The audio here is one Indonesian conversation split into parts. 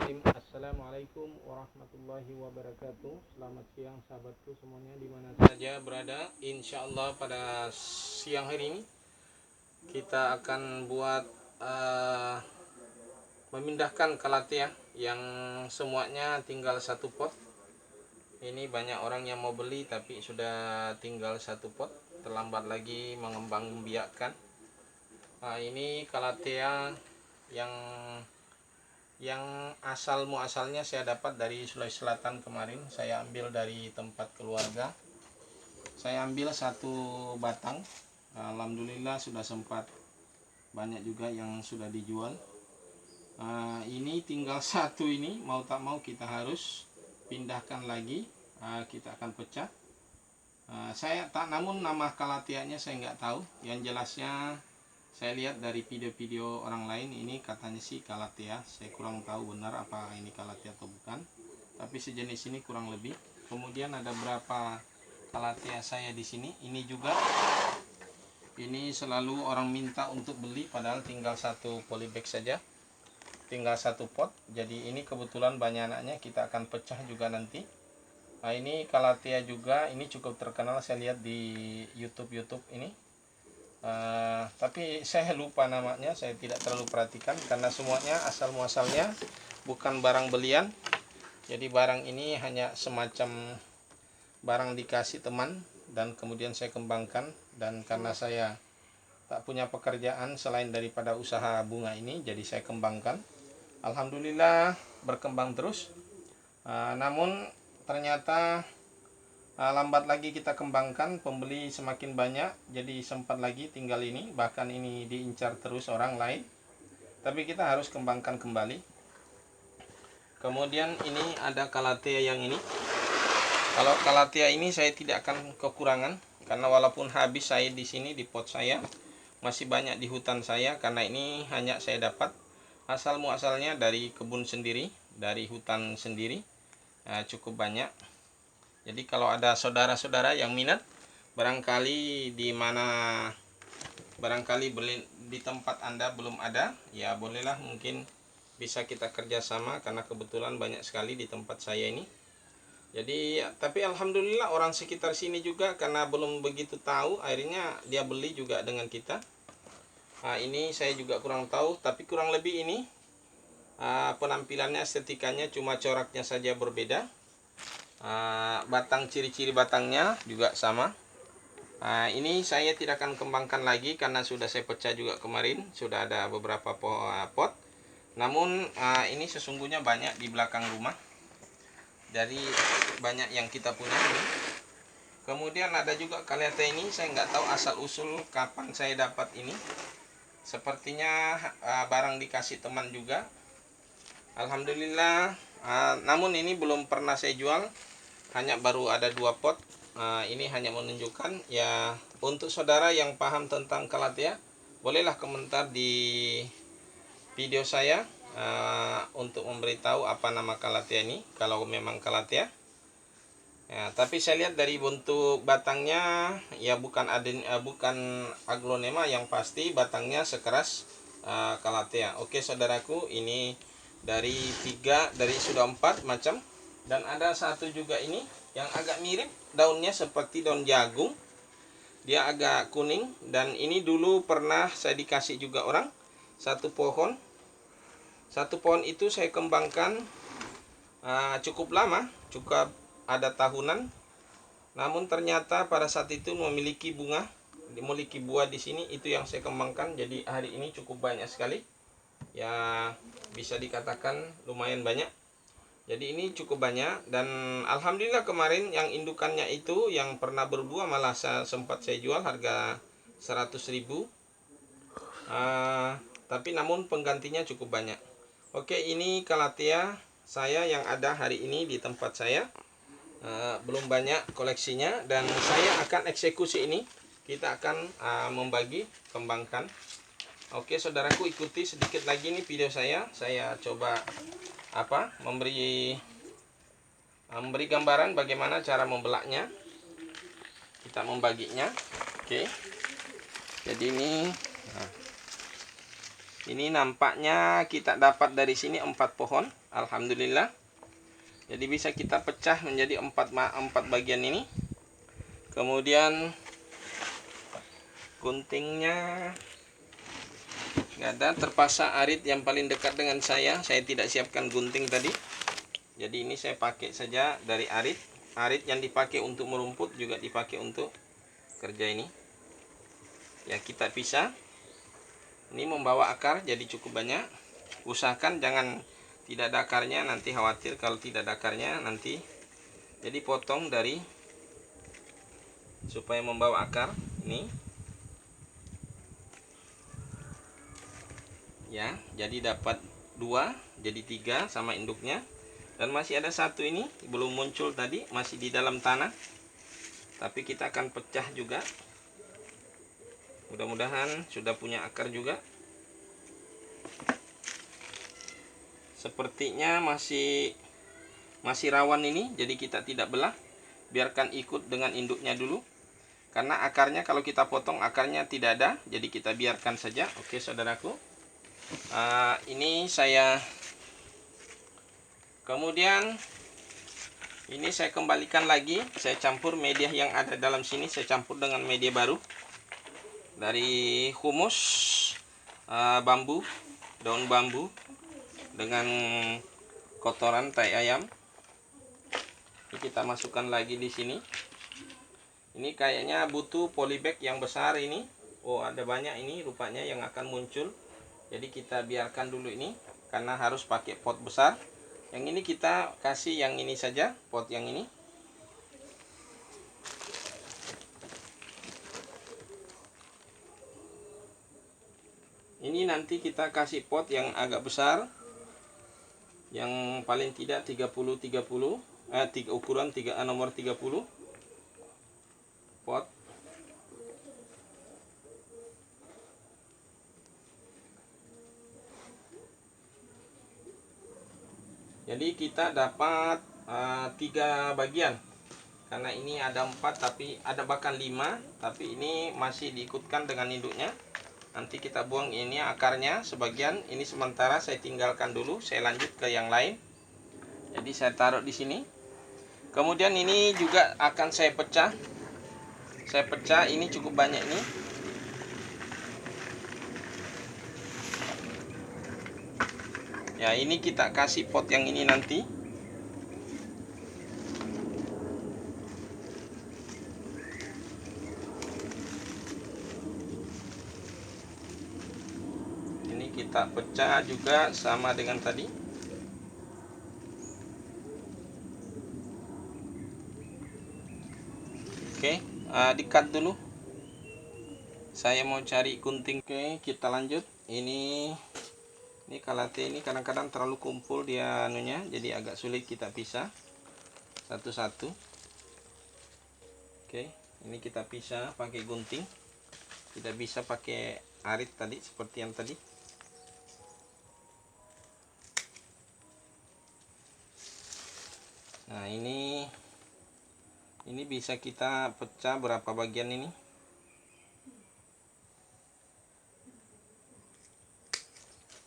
Bismillahirrahmanirrahim. Assalamualaikum warahmatullahi wabarakatuh. Selamat siang sahabatku semuanya dimana saja berada. Insya Allah pada siang hari ini kita akan buat memindahkan kalatea yang semuanya tinggal satu pot. Ini banyak orang yang mau beli tapi sudah tinggal satu pot. Terlambat lagi mengembang biakan. Ini kalatea yang asal muasalnya saya dapat dari Sulawesi Selatan kemarin. Saya ambil dari tempat keluarga. Saya ambil satu batang. Alhamdulillah sudah sempat banyak juga yang sudah dijual. Ini tinggal satu ini, mau tak mau kita harus pindahkan lagi. Kita akan pecah. Namun nama kalateanya saya nggak tahu. Yang jelasnya saya lihat dari video-video orang lain, ini katanya sih kalatea. Saya kurang tahu benar apa ini kalatea atau bukan. Tapi sejenis ini kurang lebih. Kemudian ada berapa kalatea saya di sini. Ini juga. Ini selalu orang minta untuk beli padahal tinggal satu polybag saja. Tinggal satu pot. Jadi ini kebetulan banyak anaknya, kita akan pecah juga nanti. Ini kalatea juga, ini cukup terkenal saya lihat di YouTube ini. Tapi saya lupa namanya, saya tidak terlalu perhatikan karena semuanya asal muasalnya bukan barang belian. Jadi barang ini hanya semacam barang dikasih teman dan kemudian saya kembangkan. Dan karena saya tak punya pekerjaan selain daripada usaha bunga ini, jadi saya kembangkan. Alhamdulillah berkembang terus. Namun ternyata lambat lagi kita kembangkan, pembeli semakin banyak, jadi sempat lagi tinggal ini. Bahkan ini diincar terus orang lain, tapi kita harus kembangkan kembali. Kemudian ini ada kalatea yang ini. Kalau kalatea ini saya tidak akan kekurangan, karena walaupun habis saya di sini di pot saya, masih banyak di hutan saya. Karena ini hanya saya dapat asal muasalnya dari kebun sendiri, dari hutan sendiri. Cukup banyak. Jadi kalau ada saudara-saudara yang minat, barangkali di tempat Anda belum ada, ya bolehlah, mungkin bisa kita kerjasama karena kebetulan banyak sekali di tempat saya ini. Jadi tapi alhamdulillah orang sekitar sini juga karena belum begitu tahu, akhirnya dia beli juga dengan kita. Ini saya juga kurang tahu, tapi kurang lebih ini penampilannya, estetikanya, cuma coraknya saja berbeda. Batang, ciri-ciri batangnya juga sama. Ini saya tidak akan kembangkan lagi karena sudah saya pecah juga kemarin. Sudah ada beberapa pot. Namun ini sesungguhnya banyak di belakang rumah. Dari banyak yang kita punya ini. Kemudian ada juga kalatea ini, saya nggak tahu asal usul kapan saya dapat ini. Sepertinya barang dikasih teman juga. Alhamdulillah. Namun ini belum pernah saya jual. Hanya baru ada 2 pot. Ini hanya menunjukkan ya, untuk saudara yang paham tentang kalatea, bolehlah komentar di video saya untuk memberitahu apa nama kalatea ini, kalau memang kalatea. Tapi saya lihat dari bentuk batangnya ya bukan aglonema, yang pasti batangnya sekeras kalatea. Oke saudaraku, ini dari sudah 4 macam. Dan ada satu juga ini yang agak mirip, daunnya seperti daun jagung. Dia agak kuning, dan ini dulu pernah saya dikasih juga orang. Satu pohon itu saya kembangkan cukup lama, cukup ada tahunan. Namun ternyata pada saat itu memiliki buah di sini, itu yang saya kembangkan. Jadi hari ini cukup banyak sekali. Ya bisa dikatakan lumayan banyak. Jadi ini cukup banyak, dan alhamdulillah kemarin yang indukannya itu yang pernah berbuah malah sempat saya jual harga 100.000. Tapi namun penggantinya cukup banyak. Oke, ini kalatea saya yang ada hari ini di tempat saya. Belum banyak koleksinya, dan saya akan eksekusi ini. Kita akan membagi, kembangkan. Oke saudaraku, ikuti sedikit lagi nih video saya. Saya coba memberi gambaran bagaimana cara membelaknya, kita membaginya. Oke. Jadi ini Ini nampaknya kita dapat dari sini 4 pohon. Alhamdulillah. Jadi bisa kita pecah menjadi 4 bagian ini. Kemudian guntingnya nggak ada, terpaksa arit yang paling dekat dengan saya tidak siapkan gunting tadi. Jadi ini saya pakai saja dari arit. Arit yang dipakai untuk merumput juga dipakai untuk kerja ini. Ya, kita pisah. Ini membawa akar jadi cukup banyak. Usahakan jangan tidak ada akarnya, nanti khawatir kalau tidak ada akarnya nanti. Jadi potong dari supaya membawa akar ini. Ya, jadi dapat 2, jadi 3 sama induknya. Dan masih ada satu ini belum muncul tadi, masih di dalam tanah. Tapi kita akan pecah juga. Mudah-mudahan sudah punya akar juga. Sepertinya masih rawan ini, jadi kita tidak belah. Biarkan ikut dengan induknya dulu. Karena akarnya kalau kita potong akarnya tidak ada, jadi kita biarkan saja. Oke, saudaraku. Ini saya kemudian ini saya kembalikan lagi. Saya campur media yang ada dalam sini, saya campur dengan media baru dari humus bambu, daun bambu dengan kotoran tai ayam. Ini kita masukkan lagi di sini. Ini kayaknya butuh polybag yang besar ini. Oh, ada banyak ini rupanya yang akan muncul. Jadi kita biarkan dulu ini karena harus pakai pot besar. Yang ini kita kasih yang ini saja, pot yang ini. Ini nanti kita kasih pot yang agak besar. Yang paling tidak 30-30, ukuran nomor 30 pot. Jadi kita dapat 3 bagian. Karena ini ada 4 tapi ada bahkan 5, tapi ini masih diikutkan dengan induknya. Nanti kita buang ini akarnya sebagian, ini sementara saya tinggalkan dulu, saya lanjut ke yang lain. Jadi saya taruh di sini. Kemudian ini juga akan saya pecah. Saya pecah, ini cukup banyak ini. Ya, ini kita kasih pot yang ini nanti. Ini kita pecah juga sama dengan tadi. Oke, di-cut dulu. Saya mau cari gunting. Oke, kita lanjut. Ini kalate ini kadang-kadang terlalu kumpul dia anunya, jadi agak sulit kita pisah satu-satu. Oke, ini kita pisah pakai gunting. Tidak bisa pakai arit tadi seperti yang tadi. Nah, ini bisa kita pecah berapa bagian ini.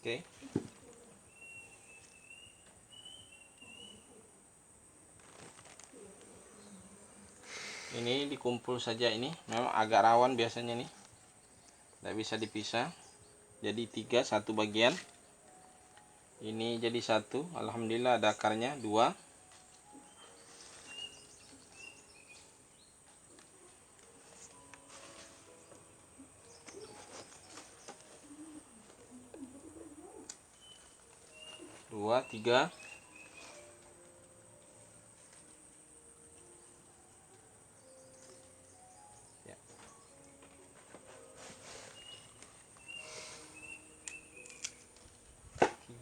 Oke. Ini dikumpul saja ini. Memang agak rawan biasanya nih. Tidak bisa dipisah. Jadi 3 satu bagian. Ini jadi 1. Alhamdulillah ada akarnya 2. Dua, 3. Ya.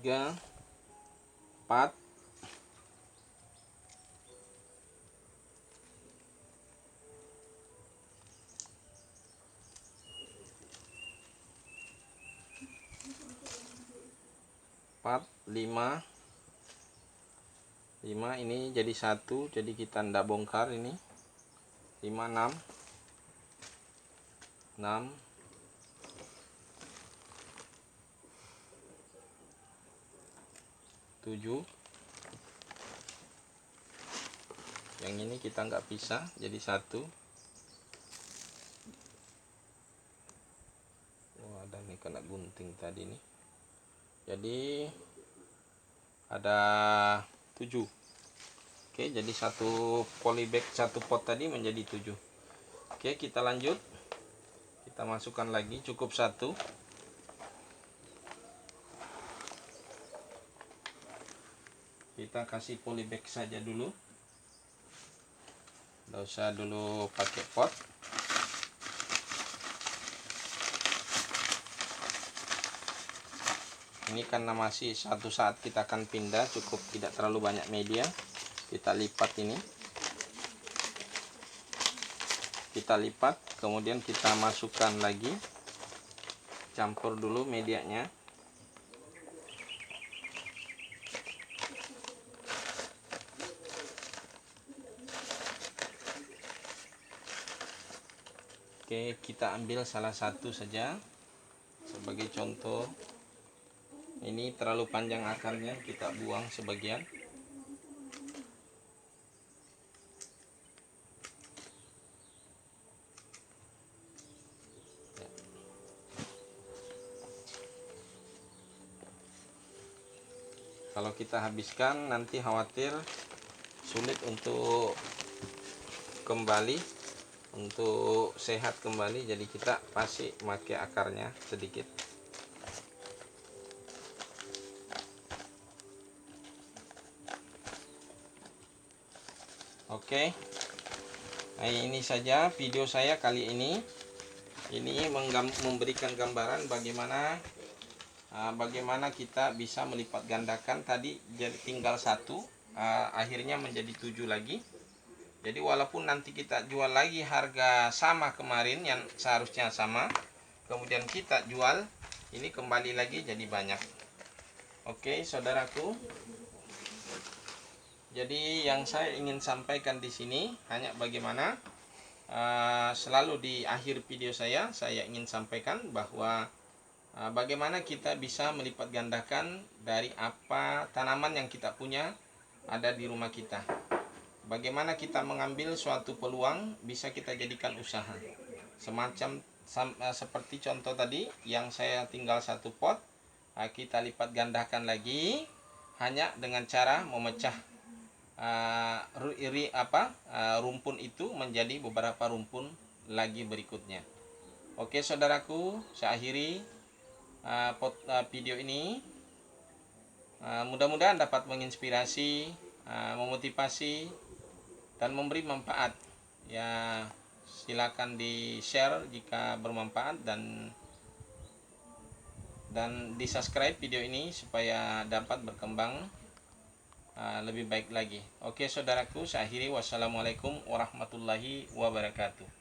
3, 4. 4, 5. 5 ini jadi 1, jadi kita ndak bongkar ini. 5, 6. 6. 7. Yang ini kita nggak pisah, jadi 1. Oh, ada nih kena gunting tadi nih. Jadi ada 7. Oke, jadi satu polybag, satu pot tadi menjadi 7. Oke, kita lanjut. Kita masukkan lagi, cukup 1. Kita kasih polybag saja dulu. Nggak usah dulu pakai pot. Ini karena masih satu saat kita akan pindah, cukup tidak terlalu banyak media. Kita lipat ini. Kita lipat, kemudian kita masukkan lagi. Campur dulu medianya. Oke, kita ambil salah satu saja sebagai contoh. Ini terlalu panjang akarnya, kita buang sebagian. Kalau kita habiskan nanti khawatir sulit untuk kembali, untuk sehat kembali. Jadi kita pasti pakai akarnya sedikit. Oke, nah ini saja video saya kali ini. Ini memberikan gambaran bagaimana kita bisa melipat gandakan. Tadi jadi tinggal 1, akhirnya menjadi 7 lagi. Jadi walaupun nanti kita jual lagi harga sama kemarin yang seharusnya sama, kemudian kita jual, ini kembali lagi jadi banyak. Oke, saudaraku. Jadi yang saya ingin sampaikan di sini hanya bagaimana selalu di akhir video saya ingin sampaikan bahwa bagaimana kita bisa melipat gandakan dari apa tanaman yang kita punya ada di rumah kita. Bagaimana kita mengambil suatu peluang bisa kita jadikan usaha. Semacam seperti contoh tadi yang saya tinggal 1 pot, kita lipat gandakan lagi hanya dengan cara memecah rumpun itu menjadi beberapa rumpun lagi berikutnya. Oke, saudaraku, saya akhiri video ini. Mudah-mudahan dapat menginspirasi, memotivasi, dan memberi manfaat. Ya, silakan di-share jika bermanfaat dan di-subscribe video ini supaya dapat berkembang lebih baik lagi. Oke, saudaraku, saya akhiri. Wassalamualaikum warahmatullahi wabarakatuh.